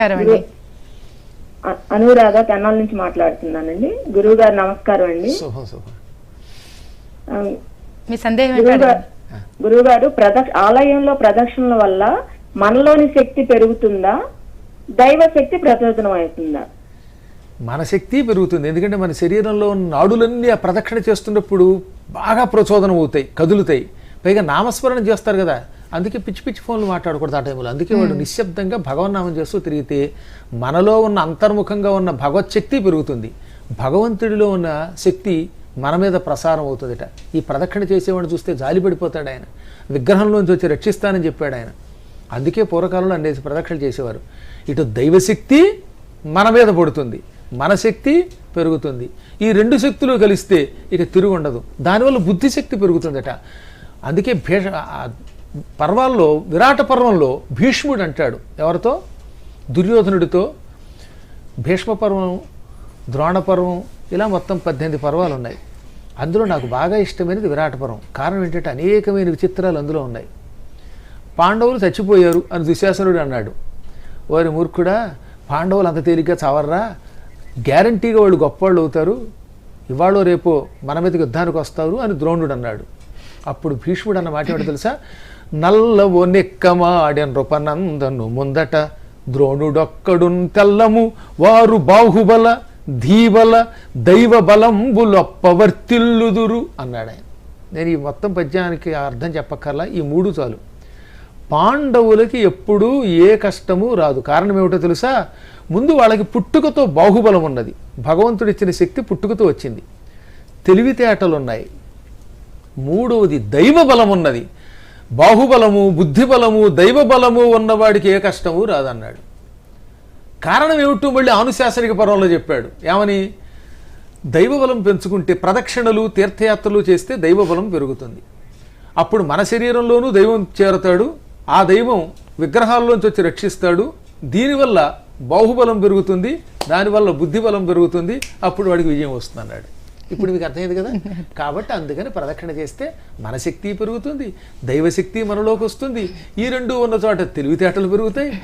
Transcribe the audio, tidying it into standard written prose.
గురు అనురాధ తెనాల నుంచి మాట్లాడుతున్నానండి. గురువు గారు నమస్కారం అండి. మీ సందేహం గురువు గారు ఆలయంలో ప్రదక్షిణల వల్ల మనలోని శక్తి పెరుగుతుందా, దైవ శక్తి ప్రచోదనం అవుతుందా? మన శక్తి పెరుగుతుంది. ఎందుకంటే మన శరీరంలో ఉన్న నాడులన్నీ ఆ ప్రదక్షిణ చేస్తున్నప్పుడు బాగా ప్రచోదనం అవుతాయి, కదులుతాయి. పైగా నామస్మరణ చేస్తారు కదా, అందుకే పిచ్చి పిచ్చి ఫోన్లు మాట్లాడకూడదు ఆ టైంలో. అందుకే వాడు నిశ్శబ్దంగా భగవన్నామం చేస్తూ తిరిగితే మనలో ఉన్న అంతర్ముఖంగా ఉన్న భగవత్ పెరుగుతుంది. భగవంతుడిలో ఉన్న శక్తి మన మీద ప్రసారం అవుతుందట. ఈ ప్రదక్షిణ చేసేవాడిని చూస్తే జాలిపడిపోతాడు ఆయన. విగ్రహంలోంచి వచ్చి రక్షిస్తానని చెప్పాడు ఆయన. అందుకే పూర్వకాలంలో అన్నేసి ప్రదక్షిణ చేసేవారు. ఇటు దైవశక్తి మన మీద పడుతుంది, మన శక్తి పెరుగుతుంది. ఈ రెండు శక్తులు కలిస్తే ఇక తిరుగుండదు. దానివల్ల బుద్ధిశక్తి పెరుగుతుందట. అందుకే పర్వాల్లో విరాట పర్వంలో భీష్ముడు అంటాడు ఎవరితో, దుర్యోధనుడితో, భీష్మ పర్వం, ద్రోణ పర్వం, ఇలా మొత్తం 18 పర్వాలు ఉన్నాయి. అందులో నాకు బాగా ఇష్టమైనది విరాట పర్వం. కారణం ఏంటంటే అనేకమైన విచిత్రాలు అందులో ఉన్నాయి. పాండవులు చచ్చిపోయారు అని దుశ్శాసనుడు అన్నాడు. వారి మూర్ఖుడా, పాండవులు అంత తేలిగ్గా చావర్రా, గ్యారంటీగా వాళ్ళు గొప్పవాళ్ళు అవుతారు, ఇవాళో రేపో మన మీదకి యుద్ధానికి వస్తారు అని ద్రోణుడు అన్నాడు. అప్పుడు భీష్ముడు అన్న మాట ఏమిటో తెలుసా? నల్లవో నెక్కమాడె నృపనందను ముందట ద్రోణుడొక్కడున్ తెల్లము వారు బాహుబల ధీబల దైవ బలంబులొప్పవర్తిల్లుదురు అన్నాడు ఆయన. నేను ఈ మొత్తం పద్యానికి అర్థం చెప్పక్కర్లా, ఈ 3 చాలు. పాండవులకి ఎప్పుడూ ఏ కష్టము రాదు. కారణం ఏమిటో తెలుసా? ముందు వాళ్ళకి పుట్టుకతో బాహుబలం ఉన్నది. భగవంతుడిచ్చిన శక్తి పుట్టుకతో వచ్చింది. తెలివితేటలున్నాయి. మూడవది దైవ బలం ఉన్నది. బాహుబలము, బుద్ధిబలము, దైవ బలము ఉన్నవాడికి ఏ కష్టము రాదన్నాడు. కారణం ఏమిటో మళ్ళీ ఆనుశాసనిక పర్వంలో చెప్పాడు. ఏమని? దైవబలం పెంచుకుంటే ప్రదక్షిణలు, తీర్థయాత్రలు చేస్తే దైవబలం పెరుగుతుంది. అప్పుడు మన శరీరంలోనూ దైవం చేరతాడు. ఆ దైవం విగ్రహాల్లోంచి వచ్చి రక్షిస్తాడు. దీనివల్ల బాహుబలం పెరుగుతుంది, దానివల్ల బుద్ధిబలం పెరుగుతుంది. అప్పుడు వాడికి విజయం వస్తుంది అన్నాడు. ఇప్పుడు మీకు అర్థమైంది కదా. కాబట్టి అందుకని ప్రదక్షిణ చేస్తే మన శక్తి పెరుగుతుంది, దైవశక్తి మనలోకి వస్తుంది. ఈ రెండు ఉన్న చోట తెలివితేటలు పెరుగుతాయి,